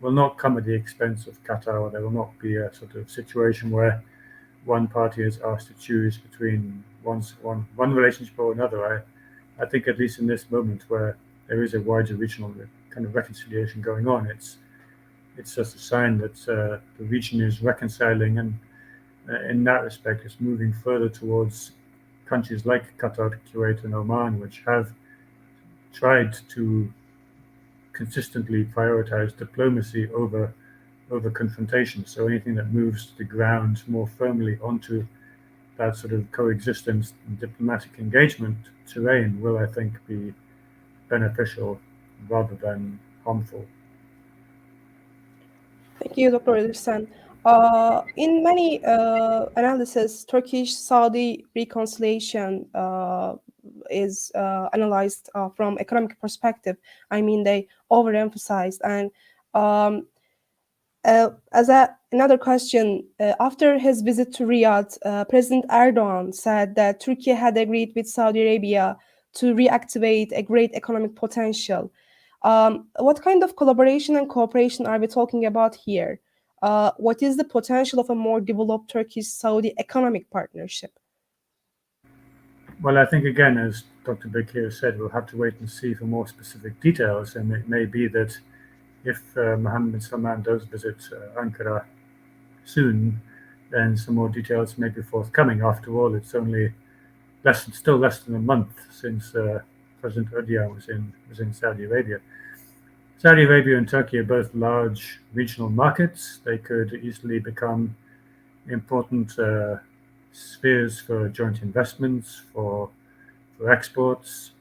not come at the expense of Qatar, or there will not be a sort of situation where one party is asked to choose between one relationship or another. I think at least in this moment where there is a wider regional kind of reconciliation going on, it's just a sign that the region is reconciling, and in that respect, it's moving further towards countries like Qatar, Kuwait, and Oman, which have tried to consistently prioritize diplomacy over confrontation. So anything that moves the ground more firmly onto that sort of coexistence and diplomatic engagement terrain will, I think, be beneficial rather than harmful. Thank you, Dr. Ederson. In many analysis, Turkish-Saudi reconciliation is analyzed from economic perspective. I mean, they overemphasized, and Another question, after his visit to Riyadh, President Erdogan said that Turkey had agreed with Saudi Arabia to reactivate a great economic potential. What kind of collaboration and cooperation are we talking about here? What is the potential of a more developed Turkish-Saudi economic partnership? Well, I think again, as Dr. Bekir said, we'll have to wait and see for more specific details, and it may be that if Mohammed bin Salman does visit Ankara soon, then some more details may be forthcoming. After all, it's only still less than a month since President Erdogan was in Saudi Arabia. Saudi Arabia and Turkey are both large regional markets. They could easily become important spheres for joint investments, for exports.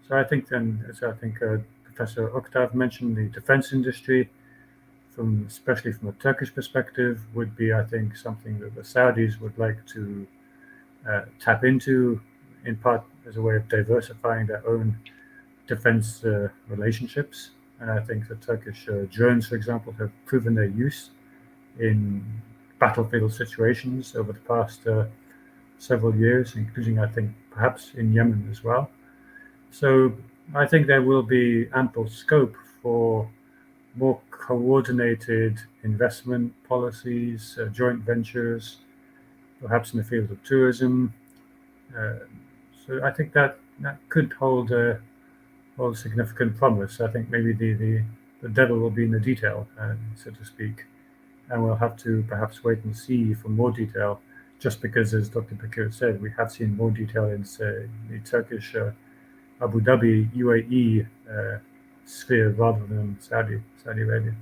So I think then, as I think Professor Oktav mentioned, the defense industry, especially from a Turkish perspective, would be, I think, something that the Saudis would like to tap into, in part as a way of diversifying their own defense relationships. And I think the Turkish drones, for example, have proven their use in battlefield situations over the past several years, including, I think, perhaps in Yemen as well. So I think there will be ample scope for more coordinated investment policies, joint ventures, perhaps in the field of tourism. So I think that could hold significant promise. I think maybe the devil will be in the detail, so to speak, and we'll have to perhaps wait and see for more detail. Just because, as Dr. Bekir said, we have seen more detail in, say, the Turkish Abu Dhabi UAE sphere rather than Saudi Arabia.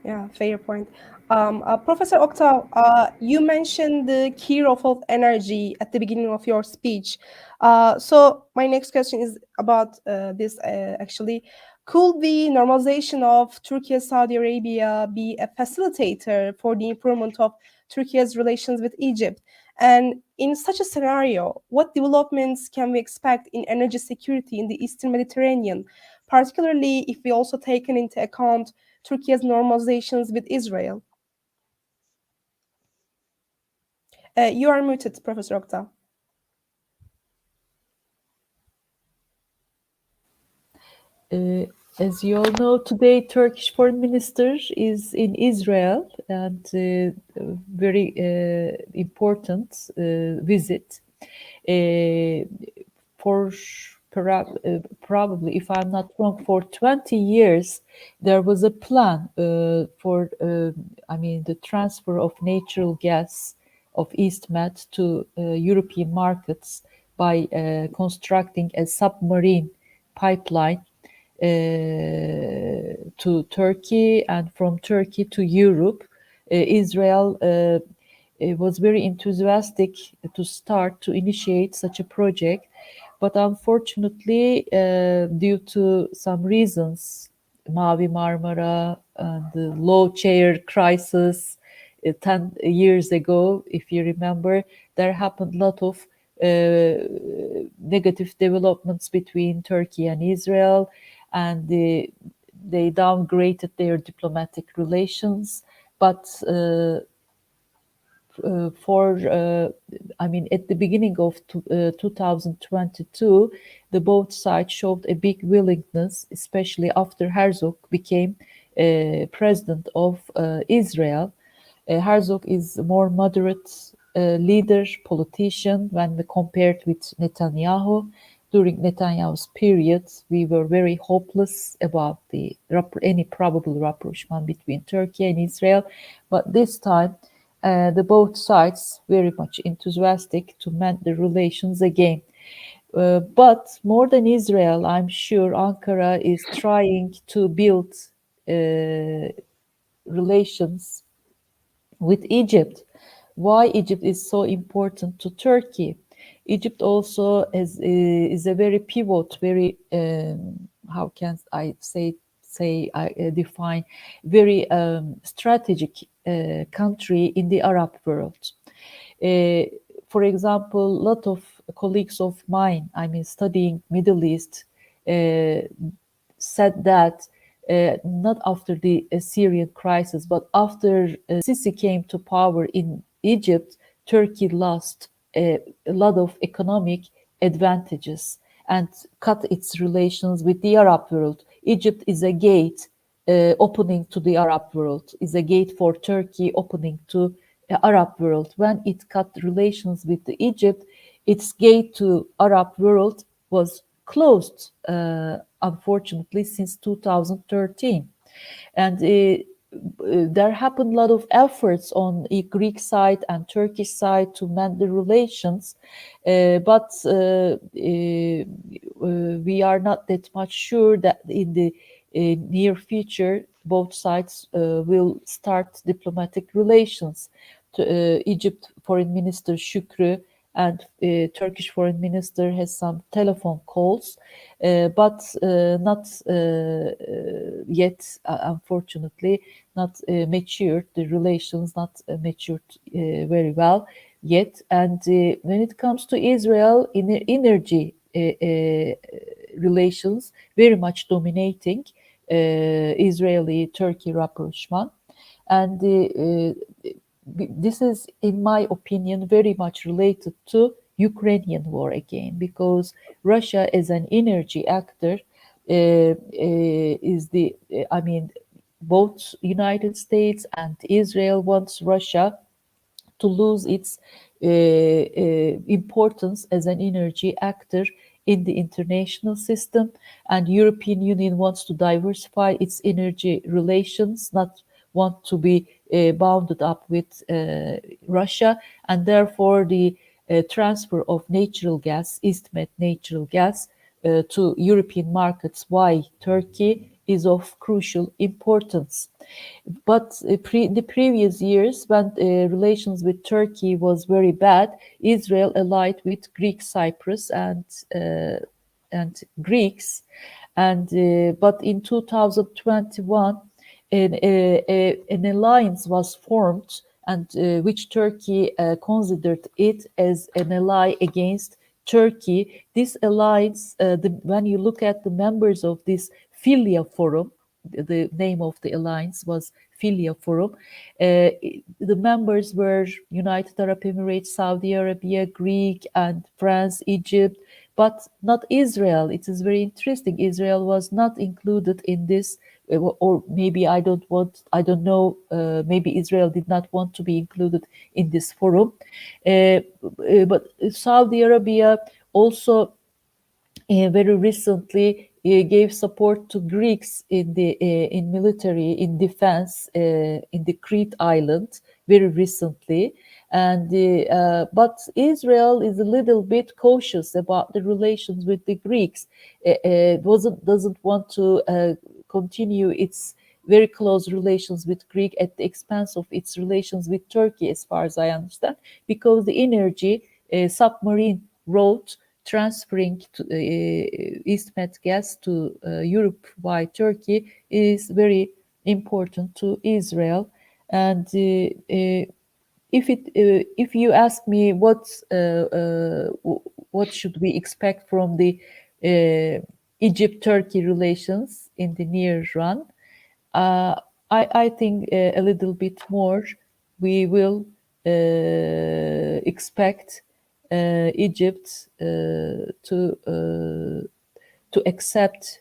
Yeah, fair point. Professor Okta, you mentioned the key role of energy at the beginning of your speech. So my next question is about this actually. Could the normalization of Turkey and Saudi Arabia be a facilitator for the improvement of Turkey's relations with Egypt? And in such a scenario, what developments can we expect in energy security in the Eastern Mediterranean, particularly if we also taken into account Turkey's normalizations with Israel? You are muted, Professor Okta. As you all know, today Turkish Foreign Minister is in Israel, and very important visit. For probably, if I'm not wrong, for 20 years there was a plan for, the transfer of natural gas of EastMed to European markets by constructing a submarine pipeline to Turkey, and from Turkey to Europe. Israel was very enthusiastic to initiate such a project, but unfortunately, due to some reasons, Mavi Marmara and the low chair crisis 10 years ago, if you remember, there happened a lot of negative developments between Turkey and Israel, and they downgraded their diplomatic relations. But at the beginning of 2022, the both sides showed a big willingness, especially after Herzog became president of Israel. Herzog is a more moderate leader, politician when we compared with Netanyahu. During Netanyahu's period, we were very hopeless about any probable rapprochement between Turkey and Israel. But this time, the both sides very much enthusiastic to mend the relations again. But more than Israel, I'm sure Ankara is trying to build relations with Egypt. Why Egypt is so important to Turkey? Egypt also is a very pivot, very how can I define, very strategic country in the Arab world. For example, a lot of colleagues of mine, studying Middle East, said that not after the Syrian crisis, but after Sisi came to power in Egypt, Turkey lost a lot of economic advantages and cut its relations with the Arab world. Egypt is a gate opening to the Arab world, is a gate for Turkey opening to the Arab world. When it cut relations with Egypt, its gate to Arab world was closed, unfortunately, since 2013. And there happened a lot of efforts on the Greek side and Turkish side to mend the relations, but we are not that much sure that in the near future both sides will start diplomatic relations. Egypt Foreign Minister Şükrü and Turkish Foreign Minister has some telephone calls, but not yet, unfortunately, not matured. The relations not matured very well yet. And when it comes to Israel, energy relations very much dominating Israeli-Turkey rapprochement. And this is, in my opinion, very much related to Ukrainian war again, because Russia as an energy actor is the, I mean, both United States and Israel wants Russia to lose its importance as an energy actor in the international system, and European Union wants to diversify its energy relations, not want to be bounded up with Russia, and therefore the transfer of natural gas, EastMed natural gas, to European markets via Turkey is of crucial importance. But the previous years, when relations with Turkey was very bad, Israel allied with Greek Cyprus and Greeks, and but in 2021, an alliance was formed, and which Turkey considered it as an ally against Turkey. This alliance, when you look at the members of this Filia Forum, the name of the alliance was Filia Forum. The members were United Arab Emirates, Saudi Arabia, Greek, and France, Egypt, but not Israel. It is very interesting. Israel was not included in this, or maybe I don't know. Maybe Israel did not want to be included in this forum. But Saudi Arabia also very recently gave support to Greeks in the in military, in defense, in the Crete island very recently. And but Israel is a little bit cautious about the relations with the Greeks. Doesn't want to continue its very close relations with Greek at the expense of its relations with Turkey, as far as I understand, because the energy submarine route transferring to, EastMed gas to Europe by Turkey is very important to Israel. And if you ask me what should we expect from the Egypt-Turkey relations in the near run, I think a little bit more we will expect Egypt to accept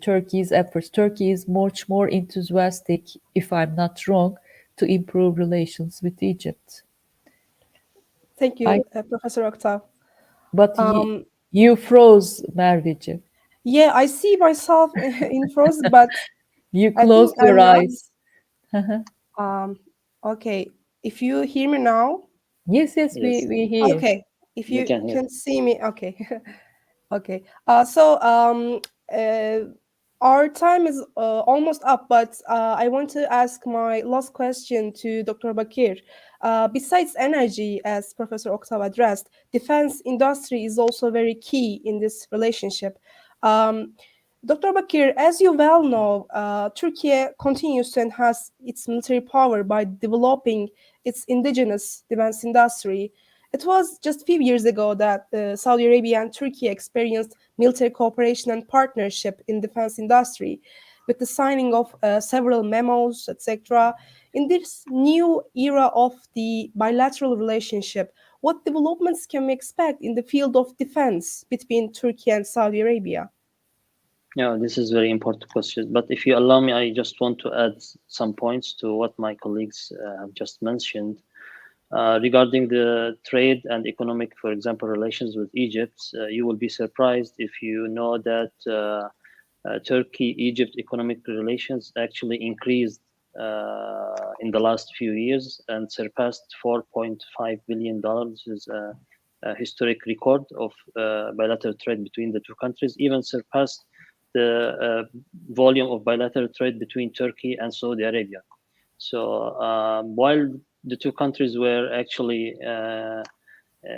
Turkey's efforts. Turkey is much more enthusiastic, if I'm not wrong, to improve relations with Egypt. Thank you, Professor Octav. But you froze, Merveciğim. Yeah, I see myself in froze, but you I closed think your I'm eyes. Okay, if you hear me now. Yes, Yes. we hear you. Okay, if We you can hear. can see me, okay. Okay. So our time is almost up, but I want to ask my last question to Dr. Bakir. Besides energy, as Professor Octav addressed, defense industry is also very key in this relationship. Dr. Bakir, as you well know, Turkey continues to enhance its military power by developing its indigenous defense industry. It was just a few years ago that Saudi Arabia and Turkey experienced military cooperation and partnership in defense industry. with the signing of several memos, etc. In this new era of the bilateral relationship, what developments can we expect in the field of defense between Turkey and Saudi Arabia? Yeah, this is very important question. But if you allow me, I just want to add some points to what my colleagues have just mentioned. Regarding the trade and economic, for example, relations with Egypt, you will be surprised if you know that Turkey-Egypt economic relations actually increased in the last few years and surpassed $4.5 billion. This is a historic record of bilateral trade between the two countries, even surpassed the volume of bilateral trade between Turkey and Saudi Arabia. So while the two countries were actually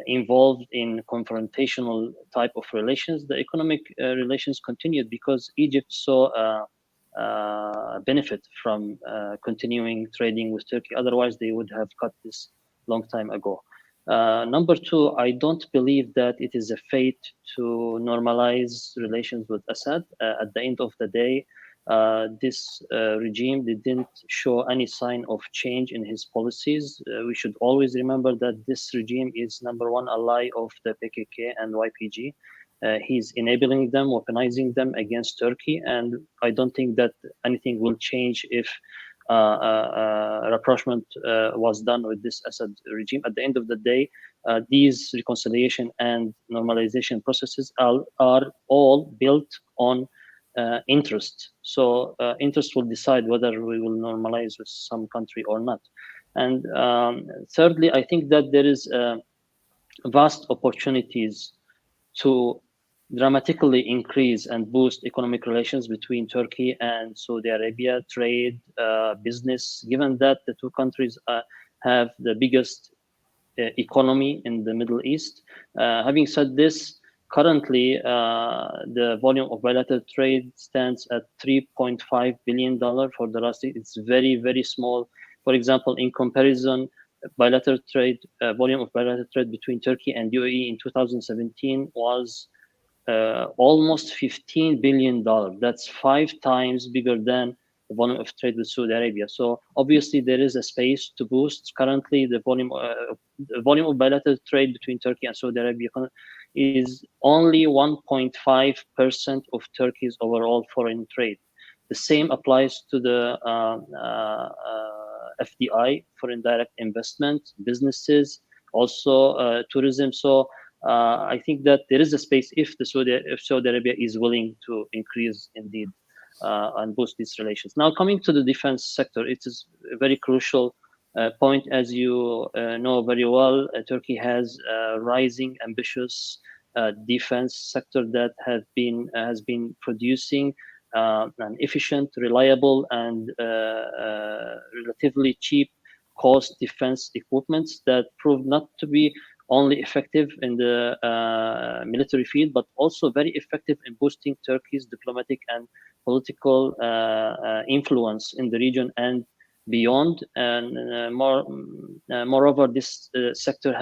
involved in confrontational type of relations, the economic relations continued because Egypt saw benefit from continuing trading with Turkey. Otherwise, they would have cut this long time ago. Number two, I don't believe that it is a fate to normalize relations with Assad. At the end of the day, this regime didn't show any sign of change in his policies. We should always remember that this regime is number one ally of the PKK and YPG. He's enabling them, weaponizing them against Turkey, and I don't think that anything will change if rapprochement was done with this Assad regime. At the end of the day, these reconciliation and normalization processes are all built on interest. So interest will decide whether we will normalize with some country or not. And thirdly, I think that there is vast opportunities to dramatically increase and boost economic relations between Turkey and Saudi Arabia, trade, business, given that the two countries have the biggest economy in the Middle East. Having said this, currently the volume of bilateral trade stands at $3.5 billion for the last year. It's very, very small. For example, in comparison, bilateral trade volume of bilateral trade between Turkey and UAE in 2017 was almost $15 billion. That's 5 times bigger than the volume of trade with Saudi Arabia. So obviously there is a space to boost. Currently, the volume of bilateral trade between Turkey and Saudi Arabia is only 1.5% of Turkey's overall foreign trade. The same applies to the FDI, foreign direct investment, businesses, also tourism. So I think that there is a space if Saudi Arabia is willing to increase indeed and boost these relations. Now, coming to the defense sector, it is a very crucial point. As you know very well, Turkey has a rising, ambitious defense sector that has been producing an efficient, reliable, and relatively cheap cost defense equipments that proved not to be only effective in the military field, but also very effective in boosting Turkey's diplomatic and political influence in the region and beyond. And moreover, this sector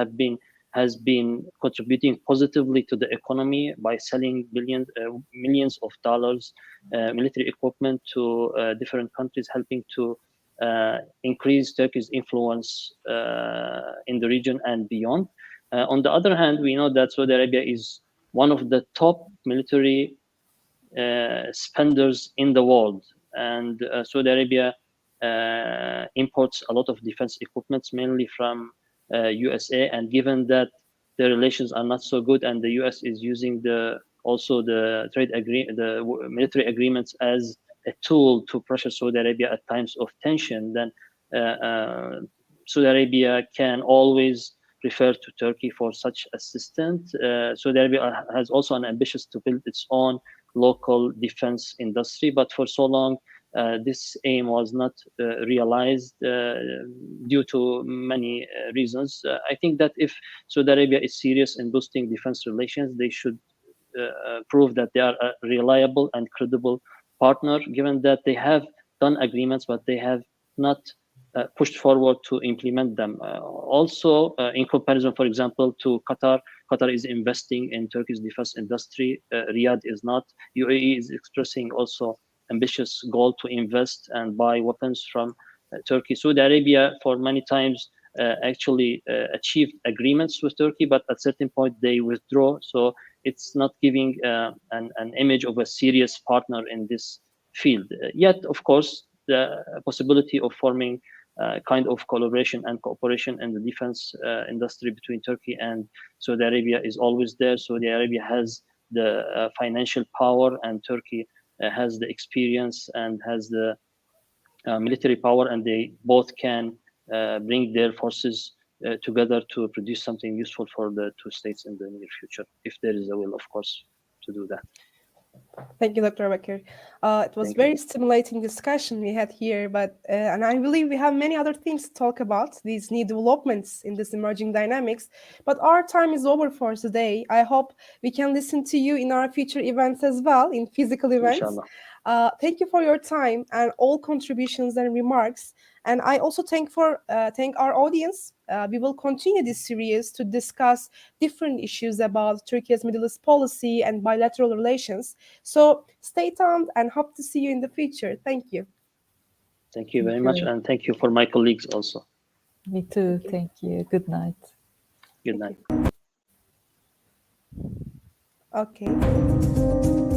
has been contributing positively to the economy by selling millions of dollars military equipment to different countries, helping to increase Turkey's influence in the region and beyond. On the other hand, we know that Saudi Arabia is one of the top military spenders in the world, and Saudi Arabia imports a lot of defense equipment, mainly from USA. And given that the relations are not so good, and the US is using the military agreements as a tool to pressure Saudi Arabia at times of tension, then Saudi Arabia can always refer to Turkey for such assistance. Saudi Arabia has also an ambition to build its own local defense industry, but for so long, this aim was not realized due to many reasons. I think that if Saudi Arabia is serious in boosting defense relations, they should prove that they are a reliable and credible partner, given that they have done agreements, but they have not pushed forward to implement them. Also, in comparison, for example, to Qatar is investing in Turkey's defense industry. Riyadh is not. UAE is expressing also ambitious goal to invest and buy weapons from Turkey. Saudi Arabia, for many times, actually achieved agreements with Turkey, but at certain point they withdraw. So it's not giving an image of a serious partner in this field. Yet, of course, the possibility of forming kind of collaboration and cooperation in the defense industry between Turkey and Saudi Arabia is always there. Saudi Arabia has the financial power, and Turkey has the experience and has the military power, and they both can bring their forces together to produce something useful for the two states in the near future, if there is a will, of course, to do that. Thank you, Dr. Bakir. It was Thank very you. stimulating discussion we had here, but and I believe we have many other things to talk about, these new developments in this emerging dynamics. But our time is over for today. I hope we can listen to you in our future events as well, in physical events. Inshallah. Thank you for your time and all contributions and remarks. And I also thank our audience. We will continue this series to discuss different issues about Turkey's Middle East policy and bilateral relations. So stay tuned and hope to see you in the future. Thank you. Thank you very much, and thank you for my colleagues also. Me too. Thank you. Good night. Good night. Okay.